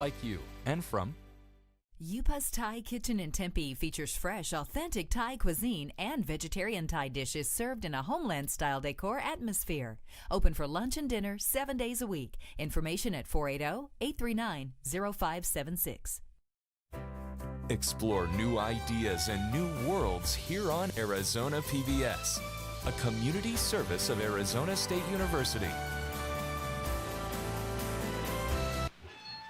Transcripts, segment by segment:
like you, and from Yupa's Thai Kitchen in Tempe features fresh, authentic Thai cuisine and vegetarian Thai dishes served in a homeland-style decor atmosphere. Open for lunch and dinner 7 days a week. Information at 480-839-0576. Explore new ideas and new worlds here on Arizona PBS, a community service of Arizona State University.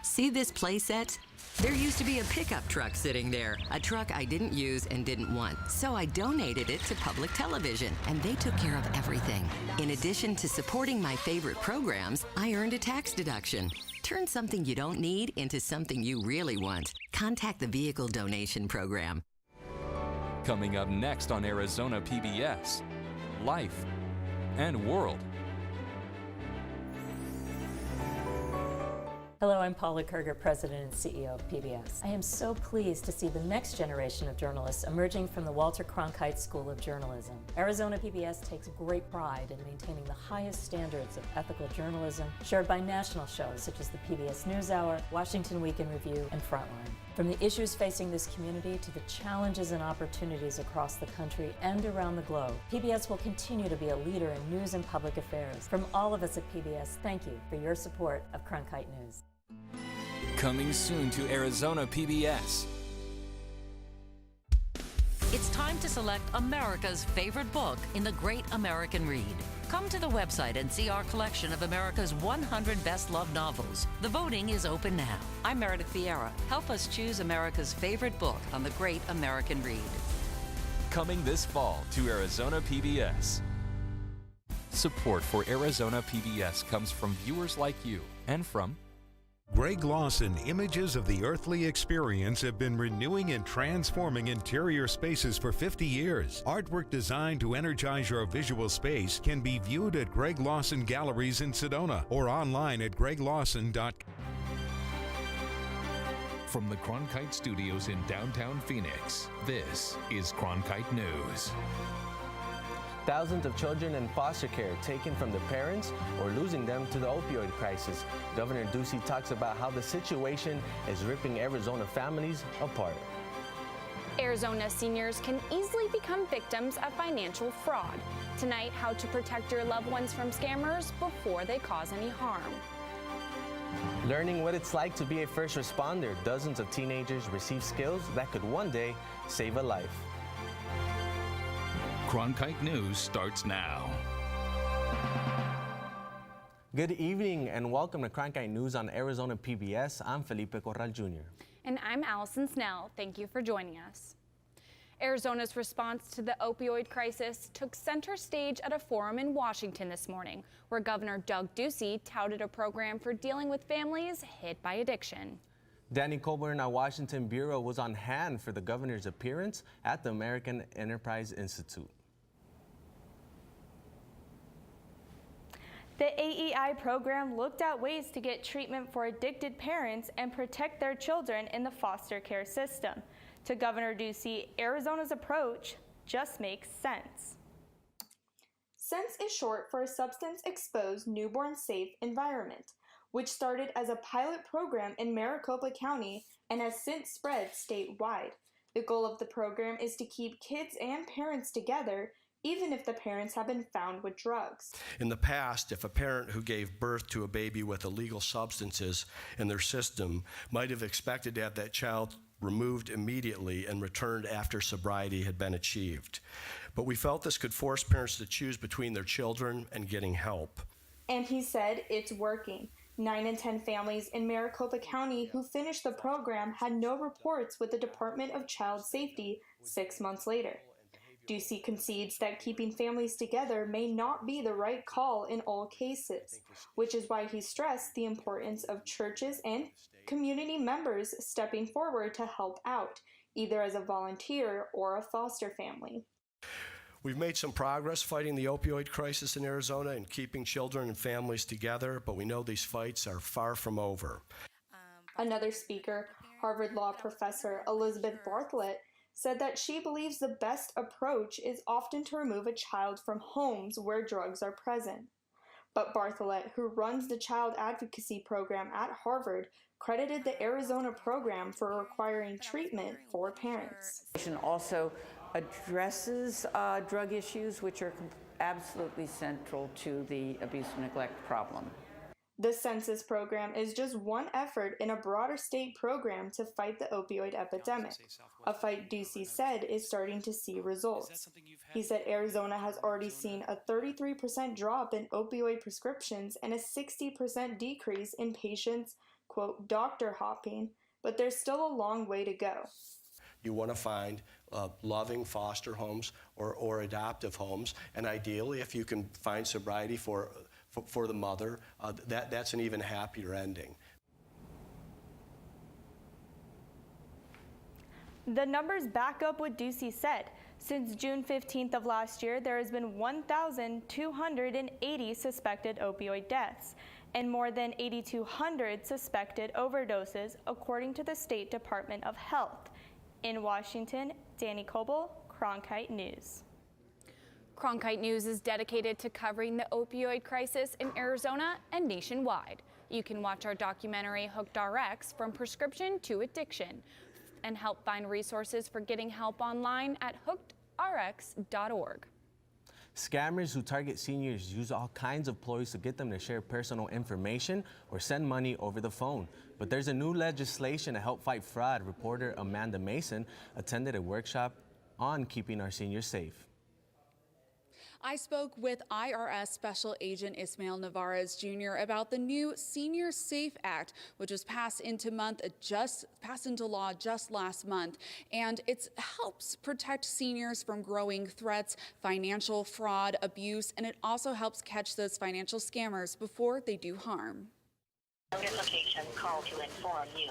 See this playset? There used to be a pickup truck sitting there, a truck I didn't use and didn't want, so I donated it to public television, and they took care of everything. In addition to supporting my favorite programs, I earned a tax deduction. Turn something you don't need into something you really want. Contact the Vehicle Donation Program. Coming up next on Arizona PBS, Life and World. Hello, I'm Paula Kerger, President and CEO of PBS. I am so pleased to see the next generation of journalists emerging from the Walter Cronkite School of Journalism. Arizona PBS takes great pride in maintaining the highest standards of ethical journalism shared by national shows such as the PBS NewsHour, Washington Week in Review, and Frontline. From the issues facing this community to the challenges and opportunities across the country and around the globe, PBS will continue to be a leader in news and public affairs. From all of us at PBS, thank you for your support of Cronkite News. Coming soon to Arizona PBS. It's time to select America's favorite book in the Great American Read. Come to the website and see our collection of America's 100 best-loved novels. The voting is open now. I'm Meredith Vieira. Help us choose America's favorite book on the Great American Read. Coming this fall to Arizona PBS. Support for Arizona PBS comes from viewers like you and from Greg Lawson Images of the Earthly Experience have been renewing and transforming interior spaces for 50 years. Artwork designed to energize your visual space can be viewed at Greg Lawson Galleries in Sedona or online at greglawson.com. From the Cronkite Studios in downtown Phoenix, this is Cronkite News. Thousands of children in foster care taken from their parents or losing them to the opioid crisis. Governor Ducey talks about how the situation is ripping Arizona families apart. Arizona seniors can easily become victims of financial fraud. Tonight, how to protect your loved ones from scammers before they cause any harm. Learning what it's like to be a first responder, dozens of teenagers receive skills that could one day save a life. Cronkite News starts now. Good evening and welcome to Cronkite News on Arizona PBS. I'm Felipe Corral Jr. And I'm Allison Snell. Thank you for joining us. Arizona's response to the opioid crisis took center stage at a forum in Washington this morning, where Governor Doug Ducey touted a program for dealing with families hit by addiction. Danny Coburn, our Washington bureau, was on hand for the governor's appearance at the American Enterprise Institute. The AEI program looked at ways to get treatment for addicted parents and protect their children in the foster care system. To Governor Ducey, Arizona's approach just makes sense. SENSE is short for a substance-exposed newborn safe environment, which started as a pilot program in Maricopa County and has since spread statewide. The goal of the program is to keep kids and parents together, even if the parents have been found with drugs. In the past, if a parent who gave birth to a baby with illegal substances in their system might have expected to have that child removed immediately and returned after sobriety had been achieved. But we felt this could force parents to choose between their children and getting help. And he said it's working. 9 in 10 families in Maricopa County who finished the program had no reports with the Department of Child Safety 6 months later. Ducey concedes that keeping families together may not be the right call in all cases, which is why he stressed the importance of churches and community members stepping forward to help out, either as a volunteer or a foster family. We've made some progress fighting the opioid crisis in Arizona and keeping children and families together, but we know these fights are far from over. Another speaker, Harvard Law professor Elizabeth Bartlett, said that she believes the best approach is often to remove a child from homes where drugs are present. But Bartholet, who runs the child advocacy program at Harvard, credited the Arizona program for requiring treatment for parents. Also addresses drug issues, which are absolutely central to the abuse and neglect problem. The census program is just one effort in a broader state program to fight the opioid epidemic, a fight Ducey said is starting to see results. He said Arizona has already seen a 33% drop in opioid prescriptions and a 60% decrease in patients, quote, doctor hopping, but there's still a long way to go. You want to find loving foster homes or adoptive homes, and ideally, if you can find sobriety for the mother, that's an even happier ending. The numbers back up what Ducey said. Since June 15th of last year, there has been 1,280 suspected opioid deaths and more than 8,200 suspected overdoses, according to the State Department of Health. In Washington, Danny Coble, Cronkite News. Cronkite News is dedicated to covering the opioid crisis in Arizona and nationwide. You can watch our documentary Hooked RX, From Prescription to Addiction, and help find resources for getting help online at hookedrx.org. Scammers who target seniors use all kinds of ploys to get them to share personal information or send money over the phone. But there's a new legislation to help fight fraud. Reporter Amanda Mason attended a workshop on keeping our seniors safe. I spoke with IRS Special Agent Ismael Navarez Jr. about the new Senior Safe Act, which was passed into law just last month, and it helps protect seniors from growing threats, financial fraud, abuse, and it also helps catch those financial scammers before they do harm. Notification call to inform you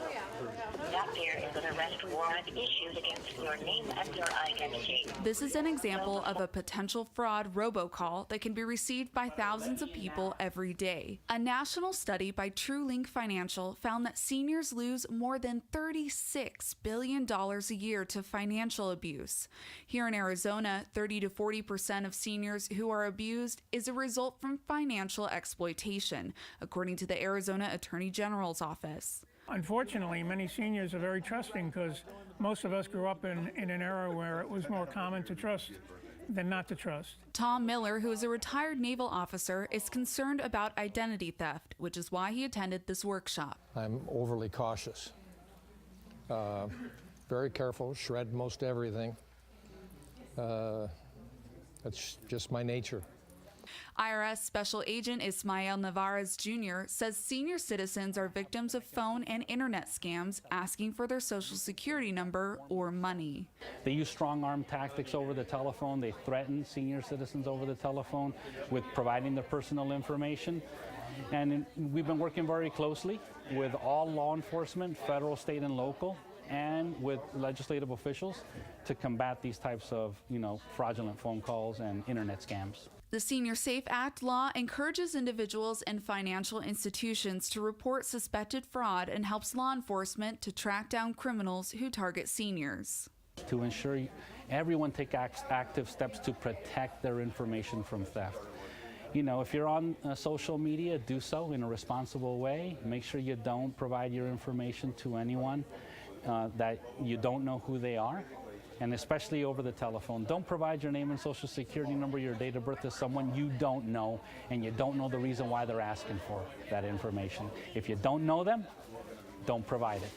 that there is an arrest warrant issued against your name and your identity. This is an example of a potential fraud robocall that can be received by thousands of people every day. A national study by TrueLink Financial found that seniors lose more than $36 billion a year to financial abuse. Here in Arizona, 30 to 40% of seniors who are abused is a result from financial exploitation, according to the Arizona Attorney General's office. Unfortunately, many seniors are very trusting because most of us grew up in an era where it was more common to trust than not to trust. Tom Miller, who is a retired naval officer, is concerned about identity theft, which is why he attended this workshop. I'm overly cautious, very careful, shred most everything. That's just my nature. IRS Special Agent Ismael Navarez Jr. says senior citizens are victims of phone and internet scams asking for their social security number or money. They use strong-arm tactics over the telephone. They threaten senior citizens over the telephone with providing their personal information. And we've been working very closely with all law enforcement, federal, state, and local, and with legislative officials to combat these types of, fraudulent phone calls and internet scams. The Senior Safe Act law encourages individuals and financial institutions to report suspected fraud and helps law enforcement to track down criminals who target seniors. To ensure everyone take active steps to protect their information from theft. If you're on social media, do so in a responsible way. Make sure you don't provide your information to anyone that you don't know who they are. And especially over the telephone. Don't provide your name and social security number, your date of birth to someone you don't know, and you don't know the reason why they're asking for that information. If you don't know them, don't provide it.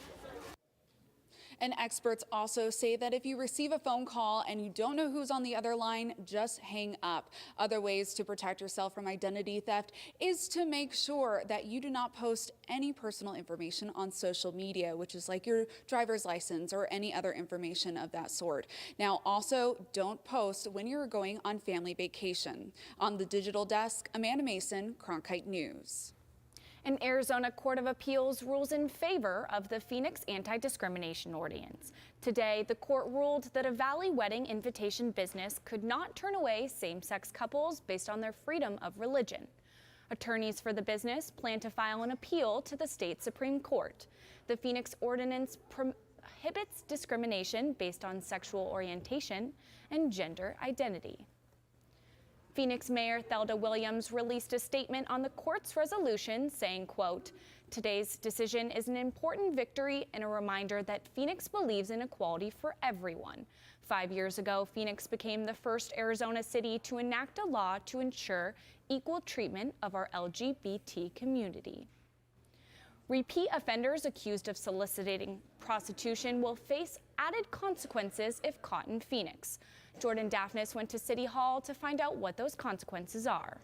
And experts also say that if you receive a phone call and you don't know who's on the other line, just hang up. Other ways to protect yourself from identity theft is to make sure that you do not post any personal information on social media, which is like your driver's license or any other information of that sort. Now, also, don't post when you're going on family vacation. On the digital desk, Amanda Mason, Cronkite News. An Arizona Court of Appeals rules in favor of the Phoenix Anti-Discrimination Ordinance. Today, the court ruled that a Valley wedding invitation business could not turn away same-sex couples based on their freedom of religion. Attorneys for the business plan to file an appeal to the state Supreme Court. The Phoenix Ordinance prohibits discrimination based on sexual orientation and gender identity. Phoenix Mayor Thelda Williams released a statement on the court's resolution saying, quote, "Today's decision is an important victory and a reminder that Phoenix believes in equality for everyone. 5 years ago, Phoenix became the first Arizona city to enact a law to ensure equal treatment of our LGBT community." Repeat offenders accused of soliciting prostitution will face added consequences if caught in Phoenix. Jordan Daphnis went to City Hall to find out what those consequences are.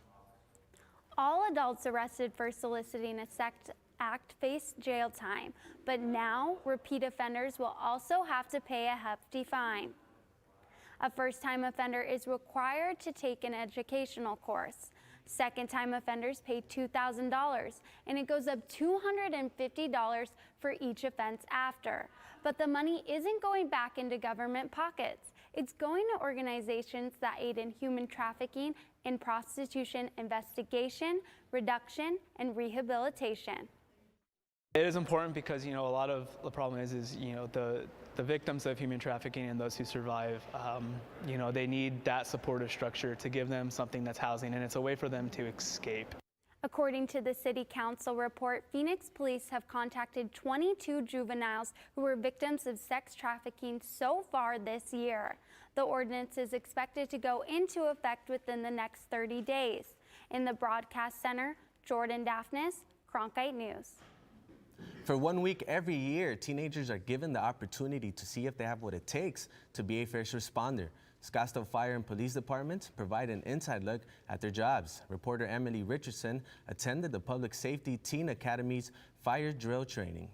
All adults arrested for soliciting a sex act face jail time, but now repeat offenders will also have to pay a hefty fine. A first-time offender is required to take an educational course. Second-time offenders pay $2,000, and it goes up $250 for each offense after. But the money isn't going back into government pockets. It's going to organizations that aid in human trafficking and prostitution investigation, reduction, and rehabilitation. It is important because, a lot of the problem is the victims of human trafficking and those who survive, they need that supportive structure to give them something that's housing, and it's a way for them to escape. According to the City Council report, Phoenix police have contacted 22 juveniles who were victims of sex trafficking so far this year. The ordinance is expected to go into effect within the next 30 days. In the broadcast center, Jordan Daphnis, Cronkite News. For 1 week every year, teenagers are given the opportunity to see if they have what it takes to be a first responder. Scottsdale Fire and Police Departments provide an inside look at their jobs. Reporter Emily Richardson attended the Public Safety Teen Academy's fire drill training.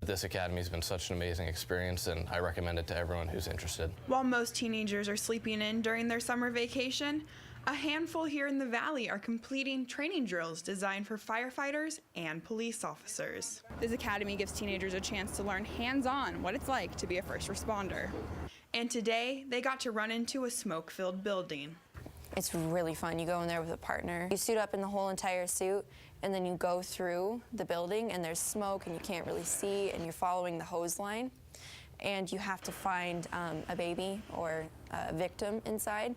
This academy has been such an amazing experience, and I recommend it to everyone who's interested. While most teenagers are sleeping in during their summer vacation, a handful here in the Valley are completing training drills designed for firefighters and police officers. This academy gives teenagers a chance to learn hands-on what it's like to be a first responder. And today, they got to run into a smoke-filled building. It's really fun. You go in there with a partner. You suit up in the whole entire suit, and then you go through the building, and there's smoke, and you can't really see, and you're following the hose line. And you have to find a baby or a victim inside.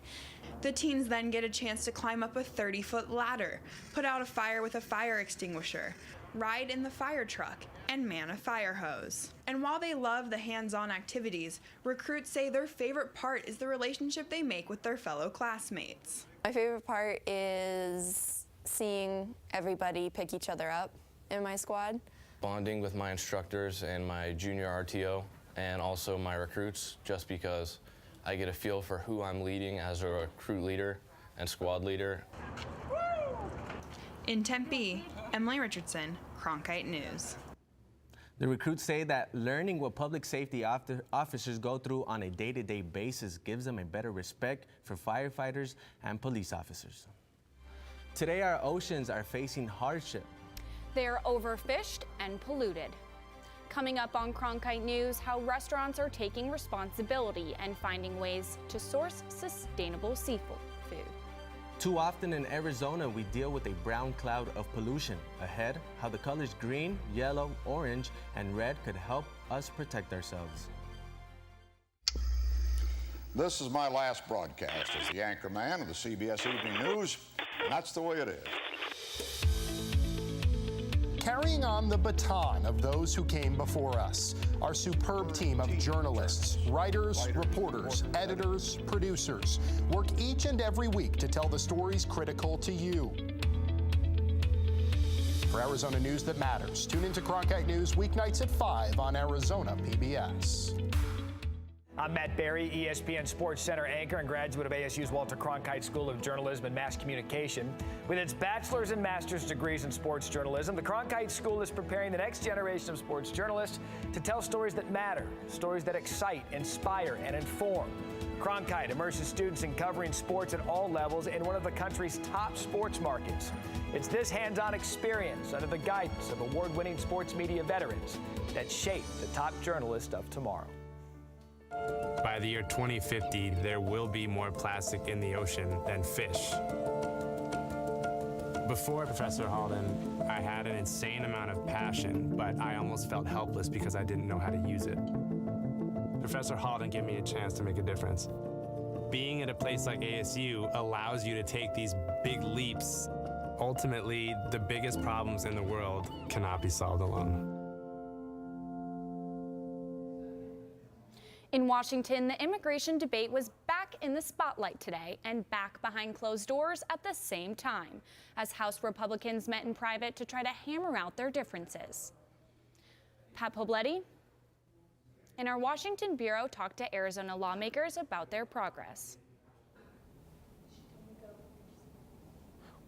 The teens then get a chance to climb up a 30-foot ladder, put out a fire with a fire extinguisher, ride in the fire truck, and man a fire hose. And while they love the hands-on activities, recruits say their favorite part is the relationship they make with their fellow classmates. My favorite part is seeing everybody pick each other up in my squad. Bonding with my instructors and my junior RTO, and also my recruits, just because I get a feel for who I'm leading as a recruit leader and squad leader. In Tempe, Emily Richardson, Cronkite News. The recruits say that learning what public safety officers go through on a day-to-day basis gives them a better respect for firefighters and police officers. Today, our oceans are facing hardship. They're overfished and polluted. Coming up on Cronkite News, how restaurants are taking responsibility and finding ways to source sustainable seafood. Too often in Arizona, we deal with a brown cloud of pollution. Ahead, how the colors green, yellow, orange, and red could help us protect ourselves. This is my last broadcast as the anchor man of the CBS Evening News, and that's the way it is. Carrying on the baton of those who came before us, our superb team of journalists, writers, reporters, editors, producers work each and every week to tell the stories critical to you. For Arizona news that matters, tune into Cronkite News weeknights at 5 on Arizona PBS. I'm Matt Berry, ESPN Sports Center anchor and graduate of ASU's Walter Cronkite School of Journalism and Mass Communication. With its bachelor's and master's degrees in sports journalism, the Cronkite School is preparing the next generation of sports journalists to tell stories that matter, stories that excite, inspire, and inform. Cronkite immerses students in covering sports at all levels in one of the country's top sports markets. It's this hands-on experience under the guidance of award-winning sports media veterans that shape the top journalists of tomorrow. By the year 2050, there will be more plastic in the ocean than fish. Before Professor Halden, I had an insane amount of passion, but I almost felt helpless because I didn't know how to use it. Professor Halden gave me a chance to make a difference. being at a place like ASU allows you to take these big leaps. Ultimately, the biggest problems in the world cannot be solved alone. In Washington, the immigration debate was back in the spotlight today and back behind closed doors at the same time, as House Republicans met in private to try to hammer out their differences. Pat Pobletti in our Washington bureau talked to Arizona lawmakers about their progress.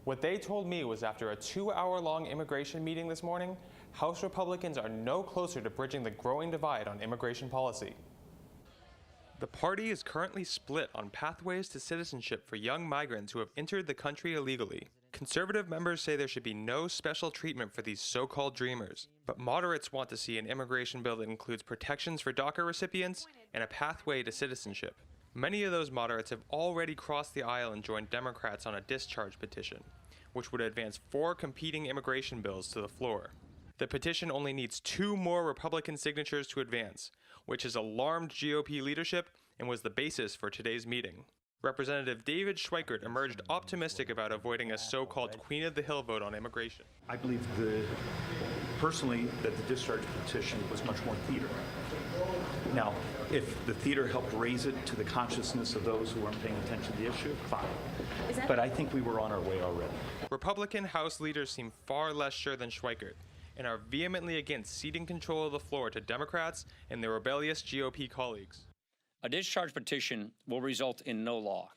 What they told me was after a 2-hour-long immigration meeting this morning, House Republicans are no closer to bridging the growing divide on immigration policy. The party is currently split on pathways to citizenship for young migrants who have entered the country illegally. Conservative members say there should be no special treatment for these so-called dreamers, but moderates want to see an immigration bill that includes protections for DACA recipients and a pathway to citizenship. Many of those moderates have already crossed the aisle and joined Democrats on a discharge petition, which would advance 4 competing immigration bills to the floor. The petition only needs 2 more Republican signatures to advance, which has alarmed GOP leadership and was the basis for today's meeting. Representative David Schweikert emerged optimistic about avoiding a so-called Queen of the Hill vote on immigration. I believe personally that the discharge petition was much more theater. Now, if the theater helped raise it to the consciousness of those who weren't paying attention to the issue, fine. But I think we were on our way already. Republican House leaders seem far less sure than Schweikert and are vehemently against ceding control of the floor to Democrats and their rebellious GOP colleagues. A discharge petition will result in no law.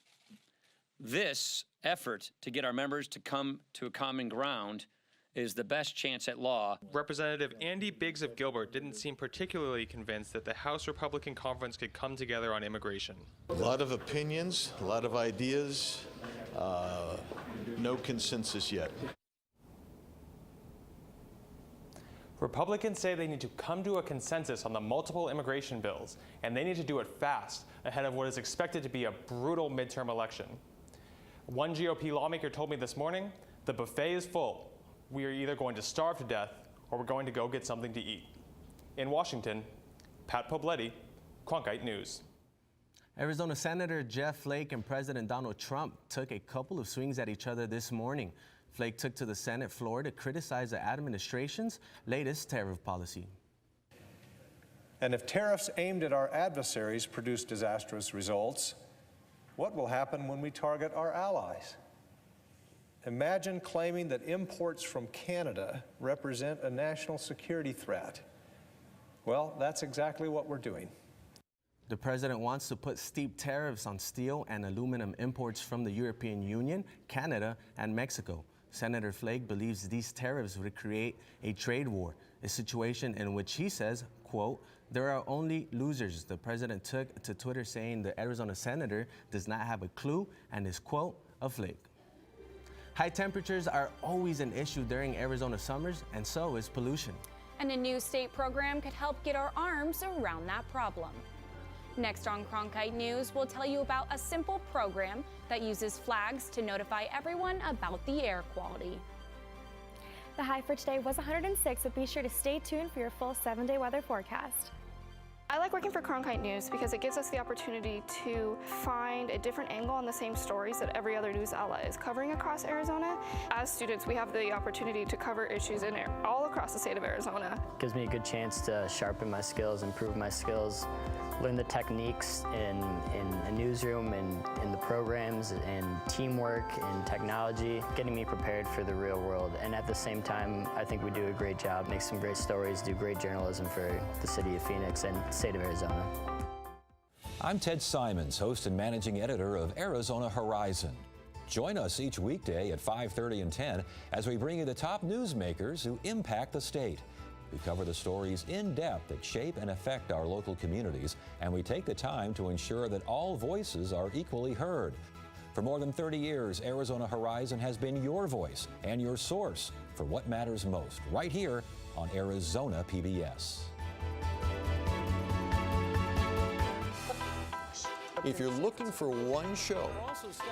This effort to get our members to come to a common ground is the best chance at law. Representative Andy Biggs of Gilbert didn't seem particularly convinced that the House Republican Conference could come together on immigration. A lot of opinions, a lot of ideas, no consensus yet. Republicans say they need to come to a consensus on the multiple immigration bills, and they need to do it fast ahead of what is expected to be a brutal midterm election. One GOP lawmaker told me this morning, the buffet is full. We are either going to starve to death or we're going to go get something to eat. In Washington, Pat Pobletti, Cronkite News. Arizona Senator Jeff Flake and President Donald Trump took a couple of swings at each other this morning. Flake took to the Senate floor to criticize the administration's latest tariff policy. And if tariffs aimed at our adversaries produce disastrous results, what will happen when we target our allies? Imagine claiming that imports from Canada represent a national security threat. Well, that's exactly what we're doing. The president wants to put steep tariffs on steel and aluminum imports from the European Union, Canada, and Mexico. Senator Flake believes these tariffs would create a trade war, a situation in which he says, quote, there are only losers. The president took to Twitter saying the Arizona senator does not have a clue and is, quote, a Flake. High temperatures are always an issue during Arizona summers, and so is pollution. And a new state program could help get our arms around that problem. Next on Cronkite News, we'll tell you about a simple program that uses flags to notify everyone about the air quality. The high for today was 106, so be sure to stay tuned for your full 7-day weather forecast. I like working for Cronkite News because it gives us the opportunity to find a different angle on the same stories that every other news outlet is covering across Arizona. As students, we have the opportunity to cover issues in all across the state of Arizona. Gives me a good chance to sharpen my skills, improve my skills, learn the techniques in a newsroom and in the programs and teamwork and technology, getting me prepared for the real world. And at the same time, I think we do a great job, make some great stories, do great journalism for the city of Phoenix and state of Arizona. I'm Ted Simons, host and managing editor of Arizona Horizon. Join us each weekday at 5:30 and 10 as we bring you the top newsmakers who impact the state. We cover the stories in depth that shape and affect our local communities, and we take the time to ensure that all voices are equally heard. For more than 30 years, Arizona Horizon has been your voice and your source for what matters most, right here on Arizona PBS. If you're looking for one show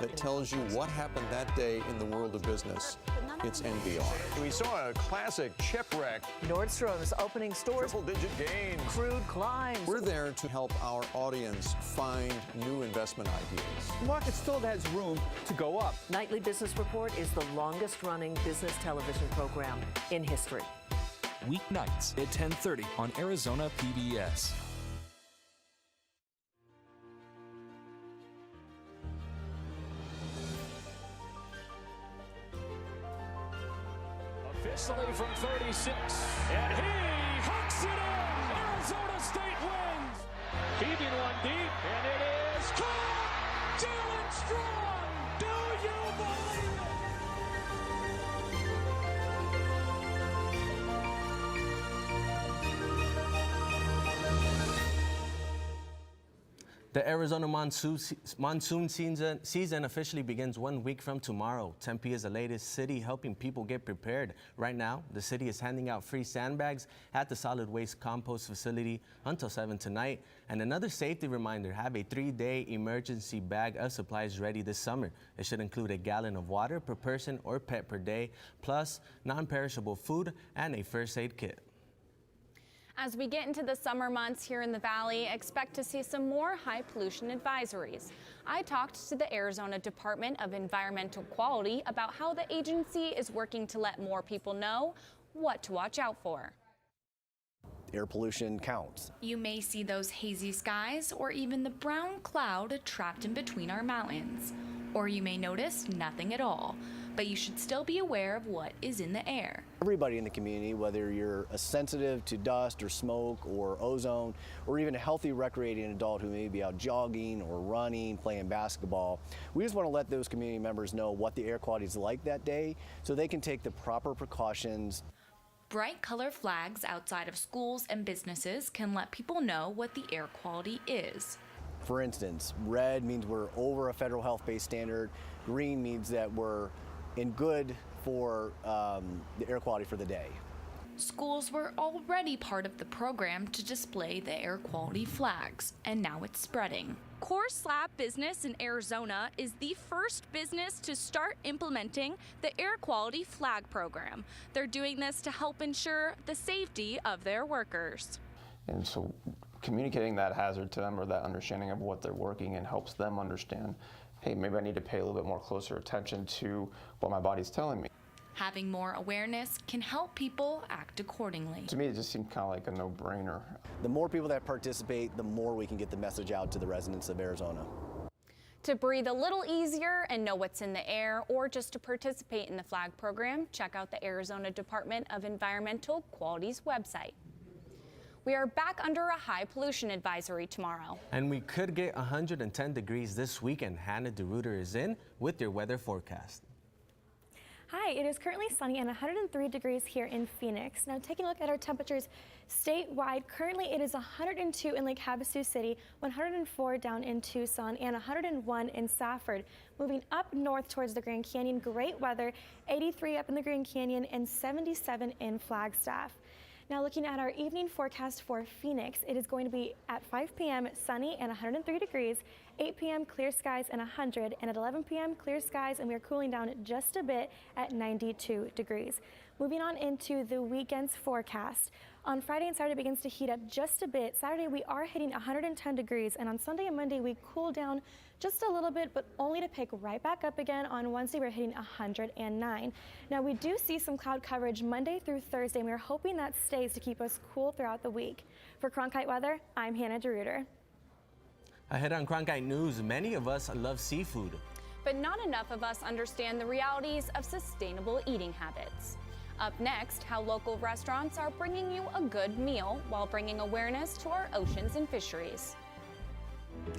that tells you what happened that day in the world of business, It's NPR. We saw a classic shipwreck. Nordstrom's opening stores. Triple-digit gains. Crude climbs. We're there to help our audience find new investment ideas. The market still has room to go up. Nightly Business Report is the longest-running business television program in history. Weeknights at 10:30 on Arizona PBS. Officially from 36, and he hooks it in! Arizona State wins! Heaving one deep, and it is caught! Jalen Strong! Do you believe it? The Arizona monsoon season officially begins 1 week from tomorrow. Tempe is the latest city helping people get prepared. Right now, the city is handing out free sandbags at the solid waste compost facility until 7 tonight. And another safety reminder, have a 3-day emergency bag of supplies ready this summer. It should include a gallon of water per person or pet per day, plus non-perishable food and a first aid kit. As we get into the summer months here in the Valley, expect to see some more high pollution advisories. I talked to the Arizona Department of Environmental Quality about how the agency is working to let more people know what to watch out for. Air pollution counts. You may see those hazy skies or even the brown cloud trapped in between our mountains. Or you may notice nothing at all. But you should still be aware of what is in the air. Everybody in the community, whether you're a sensitive to dust or smoke or ozone, or even a healthy recreating adult who may be out jogging or running, playing basketball, we just want to let those community members know what the air quality is like that day so they can take the proper precautions. Bright color flags outside of schools and businesses can let people know what the air quality is. For instance, red means we're over a federal health-based standard. Green means that we're in good for the air quality for the day. Schools were already part of the program to display the air quality flags, and now it's spreading. Core Slab Business in Arizona is the first business to start implementing the air quality flag program. They're doing this to help ensure the safety of their workers. And so communicating that hazard to them or that understanding of what they're working in helps them understand, hey, maybe I need to pay a little bit more closer attention to what my body's telling me. Having more awareness can help people act accordingly. To me, it just seemed kind of like a no-brainer. The more people that participate, the more we can get the message out to the residents of Arizona. To breathe a little easier and know what's in the air, or just to participate in the flag program, check out the Arizona Department of Environmental Quality's website. We are back under a high pollution advisory tomorrow. And we could get 110 degrees this weekend. Hannah DeRuiter is in with your weather forecast. Hi, it is currently sunny and 103 degrees here in Phoenix. Now taking a look at our temperatures statewide, currently it is 102 in Lake Havasu City, 104 down in Tucson, and 101 in Safford. Moving up north towards the Grand Canyon, great weather, 83 up in the Grand Canyon and 77 in Flagstaff. Now looking at our evening forecast for Phoenix, it is going to be at 5 p.m. sunny and 103 degrees, 8 p.m. clear skies and 100, and at 11 p.m. clear skies, and we are cooling down just a bit at 92 degrees. Moving on into the weekend's forecast. On Friday and Saturday begins to heat up just a bit. Saturday we are hitting 110 degrees, and on Sunday and Monday we cool down just a little bit, but only to pick right back up again. On Wednesday we're hitting 109. Now we do see some cloud coverage Monday through Thursday, and we're hoping that stays to keep us cool throughout the week. For Cronkite Weather, I'm Hannah DeRuiter. Ahead on Cronkite News, many of us love seafood. But not enough of us understand the realities of sustainable eating habits. Up next, how local restaurants are bringing you a good meal while bringing awareness to our oceans and fisheries.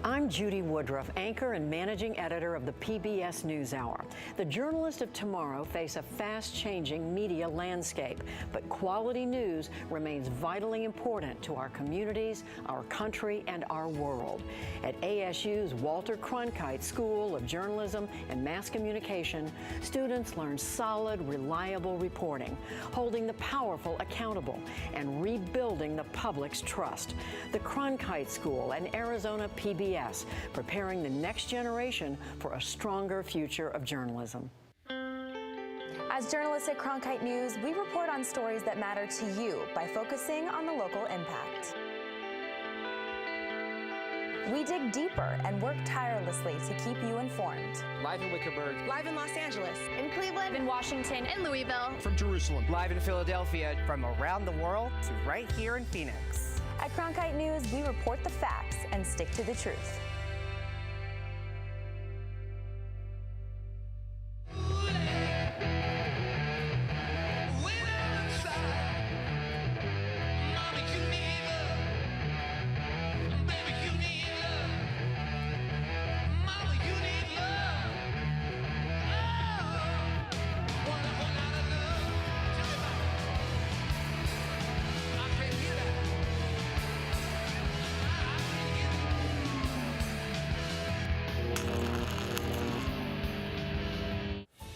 I'm Judy Woodruff, anchor and managing editor of the PBS NewsHour. The journalists of tomorrow face a fast-changing media landscape, but quality news remains vitally important to our communities, our country, and our world. At ASU's Walter Cronkite School of Journalism and Mass Communication, students learn solid, reliable reporting, holding the powerful accountable, and rebuilding the public's trust. The Cronkite School and Arizona PBS, preparing the next generation for a stronger future of journalism. As journalists at Cronkite News, we report on stories that matter to you by focusing on the local impact. We dig deeper and work tirelessly to keep you informed. Live in Wickerburg. Live in Los Angeles. In Cleveland. In Washington. In Louisville. From Jerusalem. Live in Philadelphia. From around the world to right here in Phoenix. At Cronkite News, we report the facts and stick to the truth.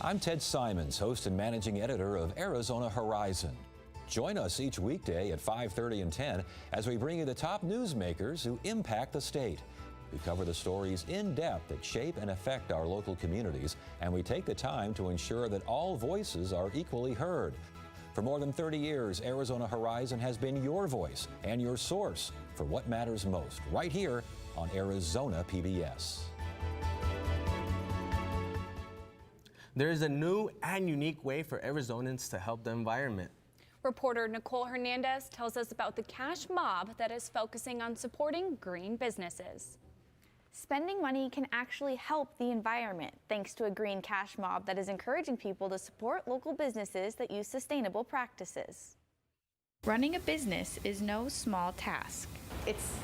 I'm Ted Simons, host and managing editor of Arizona Horizon. Join us each weekday at 5:30 and 10 as we bring you the top newsmakers who impact the state. We cover the stories in depth that shape and affect our local communities, and we take the time to ensure that all voices are equally heard. For more than 30 years, Arizona Horizon has been your voice and your source for what matters most, right here on Arizona PBS. There is a new and unique way for Arizonans to help the environment. Reporter Nicole Hernandez tells us about the cash mob that is focusing on supporting green businesses. Spending money can actually help the environment thanks to a green cash mob that is encouraging people to support local businesses that use sustainable practices. Running a business is no small task. It's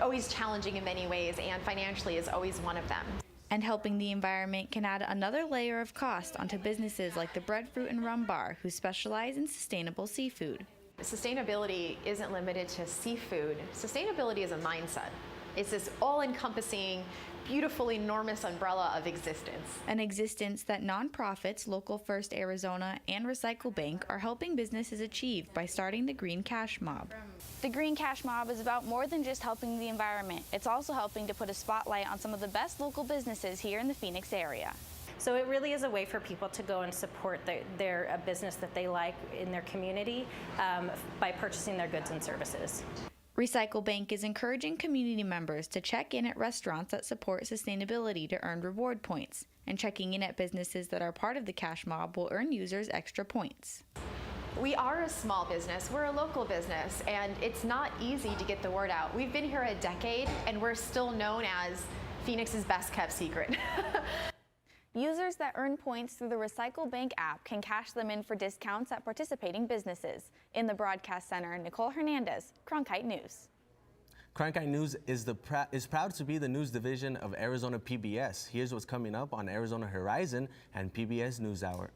always challenging in many ways, and financially is always one of them. And helping the environment can add another layer of cost onto businesses like the Breadfruit and Rum Bar, who specialize in sustainable seafood. Sustainability isn't limited to seafood. Sustainability is a mindset. It's this all-encompassing, beautiful, enormous umbrella of existence. An existence that nonprofits, Local First Arizona and Recycle Bank are helping businesses achieve by starting the Green Cash Mob. The Green Cash Mob is about more than just helping the environment. It's also helping to put a spotlight on some of the best local businesses here in the Phoenix area. So it really is a way for people to go and support their business that they like in their community by purchasing their goods and services. Recycle Bank is encouraging community members to check in at restaurants that support sustainability to earn reward points, and checking in at businesses that are part of the Cash Mob will earn users extra points. We are a small business, we're a local business, and it's not easy to get the word out. We've been here a decade, and we're still known as Phoenix's best kept secret. Users that earn points through the Recycle Bank app can cash them in for discounts at participating businesses. In the broadcast center, Nicole Hernandez, Cronkite News. Cronkite News is proud to be the news division of Arizona PBS. Here's what's coming up on Arizona Horizon and PBS NewsHour.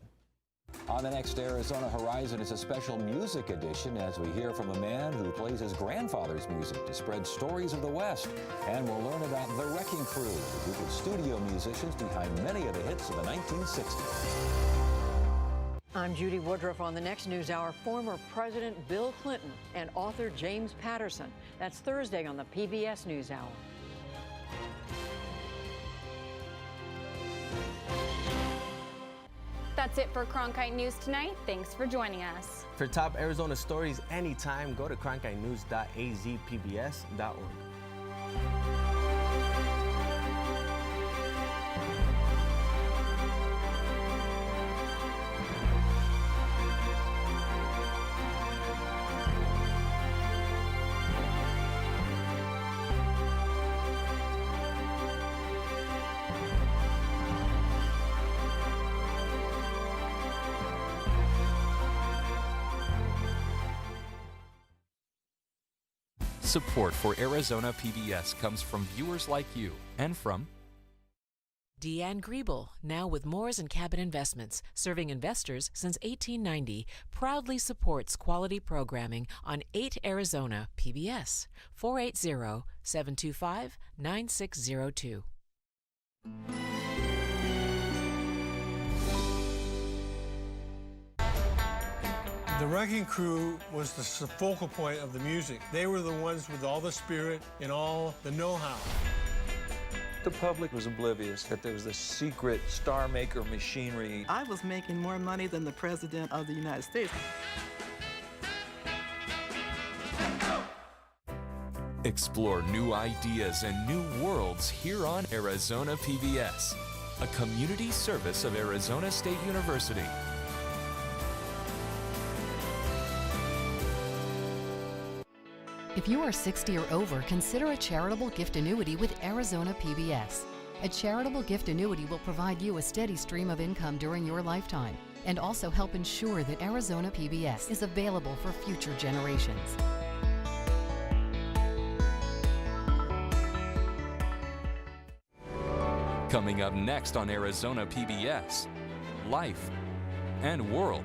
On the next Arizona Horizon is a special music edition as we hear from a man who plays his grandfather's music to spread stories of the West. And we'll learn about The Wrecking Crew, a group of studio musicians behind many of the hits of the 1960s. I'm Judy Woodruff. On the next NewsHour, former President Bill Clinton and author James Patterson. That's Thursday on the PBS NewsHour. That's it for Cronkite News tonight. Thanks for joining us. For top Arizona stories anytime, go to cronkitenews.azpbs.org. Support for Arizona PBS comes from viewers like you and from Deanne Griebel, now with Moores & Cabot Investments, serving investors since 1890, proudly supports quality programming on 8 Arizona PBS, 480-725-9602. The Wrecking Crew was the focal point of the music. They were the ones with all the spirit and all the know-how. The public was oblivious that there was this secret star maker machinery. I was making more money than the President of the United States. Explore new ideas and new worlds here on Arizona PBS, a community service of Arizona State University. If you are 60 or over, consider a charitable gift annuity with Arizona PBS. A charitable gift annuity will provide you a steady stream of income during your lifetime and also help ensure that Arizona PBS is available for future generations. Coming up next on Arizona PBS, Life and World.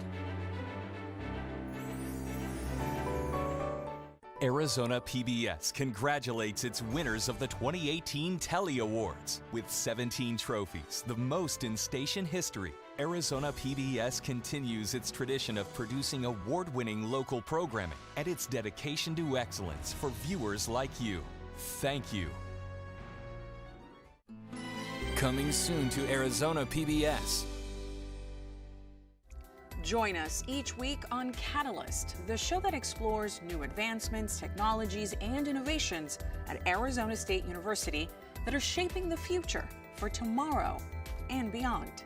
Arizona PBS congratulates its winners of the 2018 Telly Awards. With 17 trophies, the most in station history, Arizona PBS continues its tradition of producing award-winning local programming and its dedication to excellence for viewers like you. Thank you. Coming soon to Arizona PBS. Join us each week on Catalyst, the show that explores new advancements, technologies, and innovations at Arizona State University that are shaping the future for tomorrow and beyond.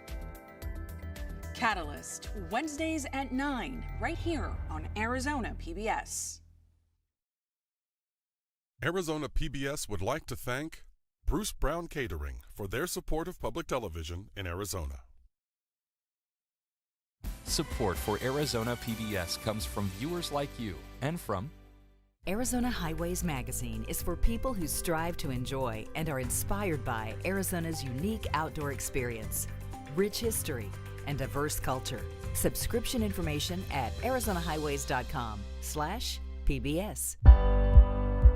Catalyst, Wednesdays at 9, right here on Arizona PBS. Arizona PBS would like to thank Bruce Brown Catering for their support of public television in Arizona. Support for Arizona PBS comes from viewers like you and from Arizona Highways Magazine is for people who strive to enjoy and are inspired by Arizona's unique outdoor experience, rich history, and diverse culture. Subscription information at arizonahighways.com/PBS.